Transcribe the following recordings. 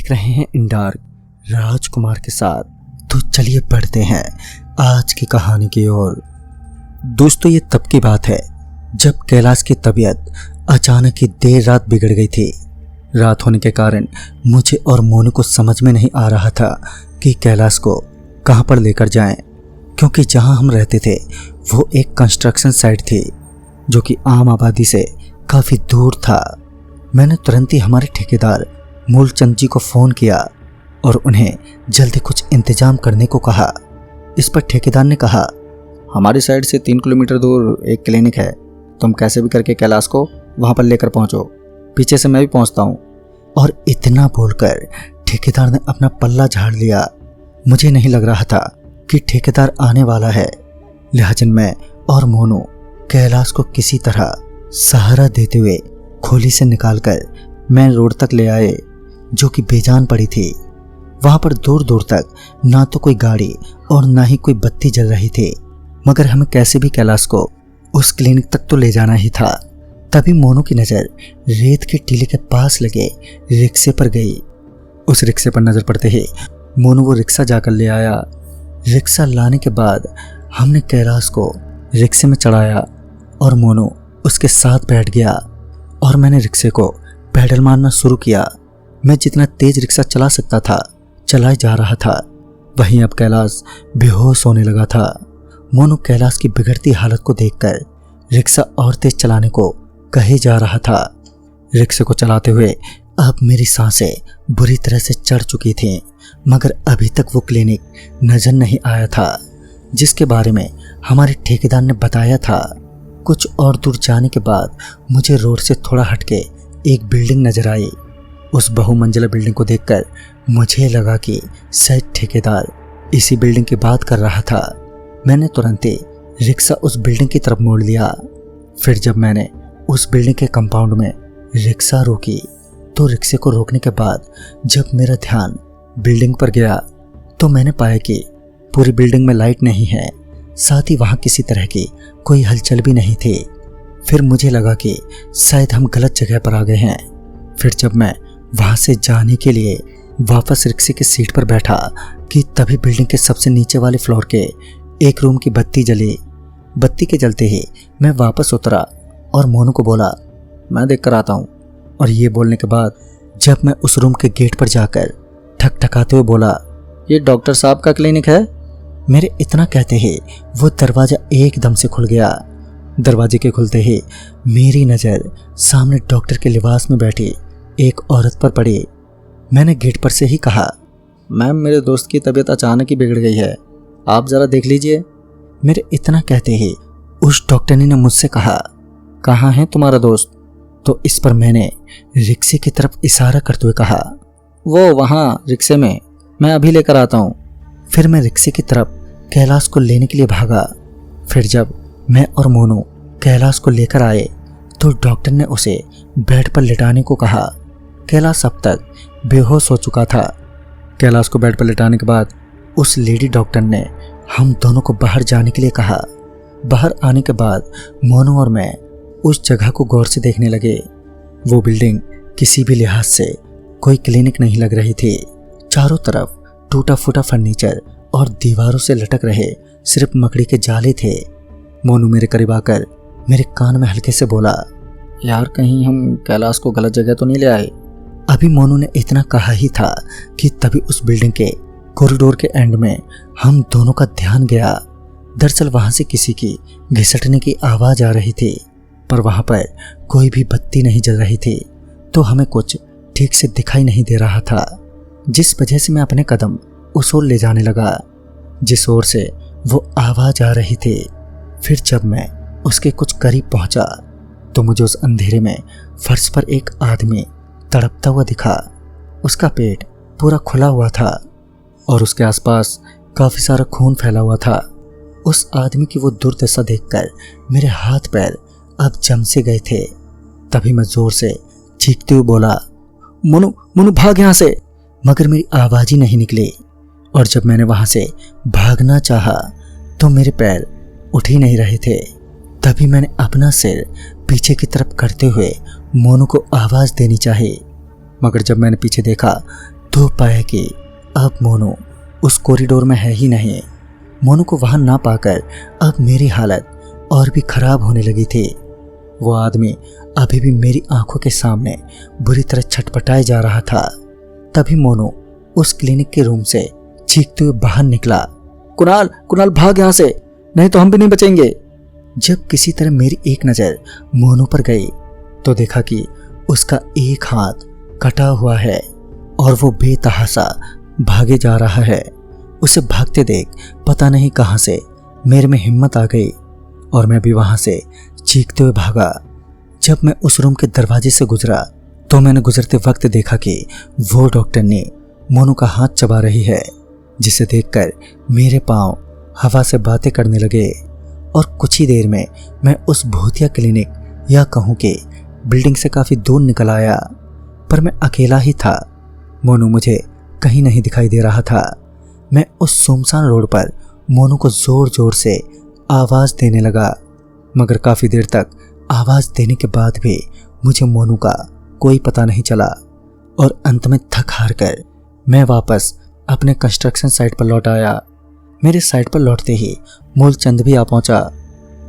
देख रहे हैं इन डार्क राजकुमार के साथ। तो चलिए बढ़ते हैं आज की कहानी की ओर। दोस्तों, ये तब की बात है जब कैलाश की तबीयत अचानक ही देर रात बिगड़ गई थी। रात होने के कारण मुझे और मोनू को समझ में नहीं आ रहा था कि कैलाश को कहां पर लेकर जाएं, क्योंकि जहां हम रहते थे वो एक कंस्ट्रक्शन साइट थी जो कि आम आबादी से काफ़ी दूर था। मैंने तुरंत ही हमारे ठेकेदार मूलचंद जी को फ़ोन किया और उन्हें जल्दी कुछ इंतजाम करने को कहा। इस पर ठेकेदार ने कहा, हमारी साइड से 3 किलोमीटर दूर एक क्लिनिक है, तुम कैसे भी करके कैलाश को वहाँ पर लेकर पहुँचो, पीछे से मैं भी पहुँचता हूँ। और इतना बोलकर ठेकेदार ने अपना पल्ला झाड़ लिया। मुझे नहीं लग रहा था कि ठेकेदार आने वाला है, लिहाजन मैं और मोनू कैलाश को किसी तरह सहारा देते हुए खोली से निकालकर मेन रोड तक ले आए, जो कि बेजान पड़ी थी। वहां पर दूर दूर तक ना तो कोई गाड़ी और ना ही कोई बत्ती जल रही थी, मगर हमें कैसे भी कैलाश को उस क्लिनिक तक तो ले जाना ही था। तभी मोनू की नज़र रेत के टीले के पास लगे रिक्शे पर गई। उस रिक्शे पर नज़र पड़ते ही मोनू वो रिक्शा जाकर ले आया। रिक्शा लाने के बाद हमने कैलाश को रिक्शे में चढ़ाया और मोनू उसके साथ बैठ गया और मैंने रिक्शे को पैडल मारना शुरू किया। मैं जितना तेज रिक्शा चला सकता था चला जा रहा था। वहीं अब कैलाश बेहोश होने लगा था। मोनू कैलाश की बिगड़ती हालत को देखकर रिक्शा और तेज चलाने को कहे जा रहा था। रिक्शे को चलाते हुए अब मेरी सांसें बुरी तरह से चढ़ चुकी थीं, मगर अभी तक वो क्लिनिक नजर नहीं आया था जिसके बारे में हमारे ठेकेदार ने बताया था। कुछ और दूर जाने के बाद मुझे रोड से थोड़ा हटके एक बिल्डिंग नजर आई। उस बहुमंजिला बिल्डिंग को देखकर मुझे लगा कि शायद ठेकेदार इसी बिल्डिंग की बात कर रहा था। मैंने तुरंत ही रिक्शा उस बिल्डिंग की तरफ मोड़ लिया। फिर जब मैंने उस बिल्डिंग के कंपाउंड में रिक्शा रोकी तो रिक्शे को रोकने के बाद जब मेरा ध्यान बिल्डिंग पर गया तो मैंने पाया कि पूरी बिल्डिंग में लाइट नहीं है, साथ ही वहाँ किसी तरह की कोई हलचल भी नहीं थी। फिर मुझे लगा कि शायद हम गलत जगह पर आ गए हैं। फिर जब मैं वहाँ से जाने के लिए वापस रिक्शे की सीट पर बैठा कि तभी बिल्डिंग के सबसे नीचे वाले फ्लोर के एक रूम की बत्ती जली। बत्ती के जलते ही मैं वापस उतरा और मोनू को बोला, मैं देख कर आता हूँ। और ये बोलने के बाद जब मैं उस रूम के गेट पर जाकर ठकठकाते हुए बोला, ये डॉक्टर साहब का क्लिनिक है। मेरे इतना कहते ही वो दरवाज़ा एकदम से खुल गया। दरवाजे के खुलते ही मेरी नज़र सामने डॉक्टर के लिबास में बैठी एक औरत पर पड़ी। मैंने गेट पर से ही कहा, मैम, मेरे दोस्त की तबीयत अचानक ही बिगड़ गई है, आप ज़रा देख लीजिए। मेरे इतना कहते ही उस डॉक्टरनी ने मुझसे कहा, कहाँ है तुम्हारा दोस्त? तो इस पर मैंने रिक्शे की तरफ इशारा करते हुए कहा, वो वहाँ रिक्शे में, मैं अभी लेकर आता हूँ। फिर मैं रिक्शे की तरफ कैलाश को लेने के लिए भागा। फिर जब मैं और मोनू कैलाश को लेकर आए तो डॉक्टर ने उसे बेड पर लिटाने को कहा। कैलाश अब तक बेहोश हो चुका था। कैलाश को बेड पर लिटाने के बाद उस लेडी डॉक्टर ने हम दोनों को बाहर जाने के लिए कहा। बाहर आने के बाद मोनू और मैं उस जगह को गौर से देखने लगे। वो बिल्डिंग किसी भी लिहाज से कोई क्लिनिक नहीं लग रही थी। चारों तरफ टूटा फूटा फर्नीचर और दीवारों से लटक रहे सिर्फ मकड़ी के जाले थे। मोनू मेरे करीब आकर मेरे कान में हल्के से बोला, यार, कहीं हम कैलाश को गलत जगह तो नहीं ले आए? अभी मोनू ने इतना कहा ही था कि तभी उस बिल्डिंग के कॉरिडोर के एंड में हम दोनों का ध्यान गया। दरअसल वहां से किसी की घिसटने की आवाज आ रही थी, पर वहां पर कोई भी बत्ती नहीं जल रही थी, तो हमें कुछ ठीक से दिखाई नहीं दे रहा था, जिस वजह से मैं अपने कदम उस ओर ले जाने लगा जिस ओर से वो आवाज आ रही थी। फिर जब मैं उसके कुछ करीब पहुंचा तो मुझे उस अंधेरे में फर्श पर एक आदमी तड़पता हुआ दिखा। उसका पेट पूरा खुला हुआ था और उसके आसपास काफी सारा खून फैला हुआ था। उस आदमी की वो दुर्दशा देखकर मेरे हाथ पैर अब जम से गए थे। तभी मैं जोर से चीखते हुए बोला, मोनू, मोनू भाग यहाँ से। मगर मेरी आवाज ही नहीं निकली और जब मैंने वहां से भागना चाहा तो मेरे पैर उठ ही नहीं रहे थे। तभी मैंने अपना सिर पीछे की तरफ करते हुए मोनू को आवाज देनी चाही, मगर जब मैंने पीछे देखा तो पाया कि अब मोनू उस कॉरिडोर में है ही नहीं। मोनू को वहां ना पाकर अब मेरी हालत और भी खराब होने लगी थी। वो आदमी अभी भी मेरी आंखों के सामने बुरी तरह छटपटाए जा रहा था। तभी मोनू उस क्लिनिक के रूम से चीखते हुए बाहर निकला, कुणाल, कुणाल भाग यहाँ से, नहीं तो हम भी नहीं बचेंगे। जब किसी तरह मेरी एक नज़र मोनू पर गई तो देखा कि उसका एक हाथ कटा हुआ है और वो बेतहाशा भागे जा रहा है। उसे भागते देख पता नहीं कहां से मेरे में हिम्मत आ गई और मैं भी वहां से चीखते हुए भागा। जब मैं उस रूम के दरवाजे से गुजरा तो मैंने गुजरते वक्त देखा कि वो डॉक्टरनी मोनू का हाथ चबा रही है, जिसे देखकर मेरे पांव हवा से बातें करने लगे और कुछ ही देर में मैं उस भूतिया क्लिनिक या कहूँ कि बिल्डिंग से काफ़ी दूर निकल आया। पर मैं अकेला ही था। मोनू मुझे कहीं नहीं दिखाई दे रहा था। मैं उस सुनसान रोड पर मोनू को ज़ोर ज़ोर से आवाज़ देने लगा, मगर काफ़ी देर तक आवाज़ देने के बाद भी मुझे मोनू का कोई पता नहीं चला और अंत में थक हार कर मैं वापस अपने कंस्ट्रक्शन साइट पर लौट आया। मेरे साइट पर लौटते ही मूलचंद भी आ पहुंचा।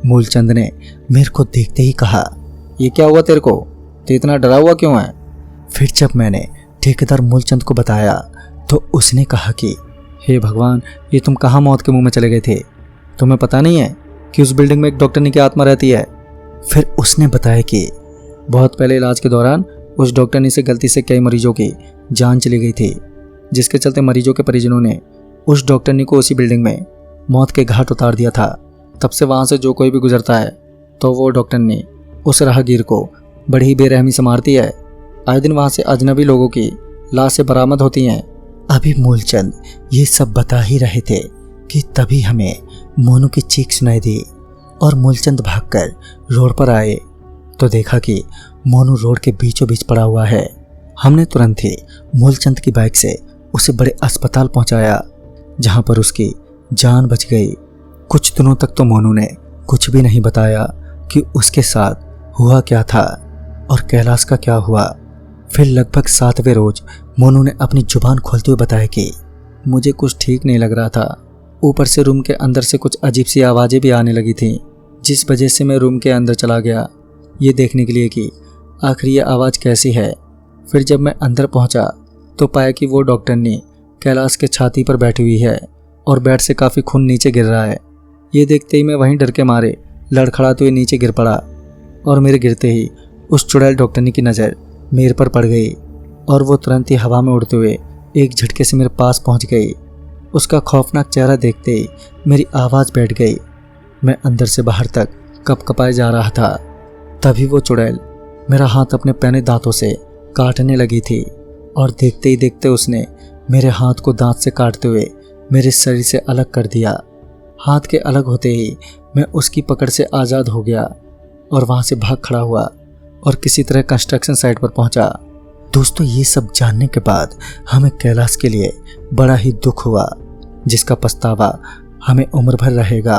मूलचंद ने मेरे को देखते ही कहा, ये क्या हुआ तेरे को, तो इतना डरा हुआ क्यों है? फिर जब मैंने ठेकेदार मूलचंद को बताया तो उसने कहा कि हे भगवान, ये तुम कहाँ मौत के मुंह में चले गए थे? तुम्हें पता नहीं है कि उस बिल्डिंग में एक डॉक्टरनी की आत्मा रहती है? फिर उसने बताया कि बहुत पहले इलाज के दौरान उस डॉक्टरनी से गलती से कई मरीजों की जान चली गई थी, जिसके चलते मरीजों के परिजनों ने उस डॉक्टरनी को उसी बिल्डिंग में मौत के घाट उतार दिया था। तब से वहाँ से जो कोई भी गुजरता है तो वो डॉक्टरनी उस राहगीर को बड़ी ही बेरहमी से मारती है। आए दिन वहाँ से अजनबी लोगों की लाशें बरामद होती हैं। अभी मूलचंद ये सब बता ही रहे थे कि तभी हमें मोनू की चीख सुनाई दी और मूलचंद भागकर रोड पर आए तो देखा कि मोनू रोड के बीचों बीच पड़ा हुआ है। हमने तुरंत ही मूलचंद की बाइक से उसे बड़े अस्पताल पहुंचाया, जहां पर उसकी जान बच गई। कुछ दिनों तक तो मोनू ने कुछ भी नहीं बताया कि उसके साथ हुआ क्या था और कैलाश का क्या हुआ। फिर लगभग 7वें रोज मोनू ने अपनी जुबान खोलते हुए बताया कि मुझे कुछ ठीक नहीं लग रहा था। ऊपर से रूम के अंदर से कुछ अजीब सी आवाज़ें भी आने लगी थीं, जिस वजह से मैं रूम के अंदर चला गया ये देखने के लिए कि आखिर ये आवाज़ कैसी है। फिर जब मैं अंदर पहुंचा तो पाया कि वो डॉक्टरनी कैलाश के छाती पर बैठी हुई है और बेड से काफ़ी खून नीचे गिर रहा है। ये देखते ही मैं वहीं डर के मारे लड़खड़ाते हुए नीचे गिर पड़ा और मेरे गिरते ही उस चुड़ैल डॉक्टरनी की नज़र मेरे पर पड़ गई और वो तुरंत ही हवा में उड़ते हुए एक झटके से मेरे पास पहुंच गई। उसका खौफनाक चेहरा देखते ही मेरी आवाज़ बैठ गई। मैं अंदर से बाहर तक कपकपाए जा रहा था। तभी वो चुड़ैल मेरा हाथ अपने पैने दांतों से काटने लगी थी और देखते ही देखते उसने मेरे हाथ को दांत से काटते हुए मेरे शरीर से अलग कर दिया। हाथ के अलग होते ही मैं उसकी पकड़ से आज़ाद हो गया और वहाँ से भाग खड़ा हुआ और किसी तरह कंस्ट्रक्शन साइट पर पहुँचा। दोस्तों, ये सब जानने के बाद हमें कैलाश के लिए बड़ा ही दुख हुआ, जिसका पछतावा हमें उम्र भर रहेगा।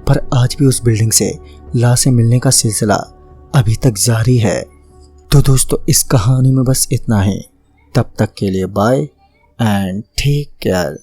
पर आज भी उस बिल्डिंग से लाशें मिलने का सिलसिला अभी तक जारी है। तो दोस्तों, इस कहानी में बस इतना ही। तब तक के लिए बाय एंड टेक केयर।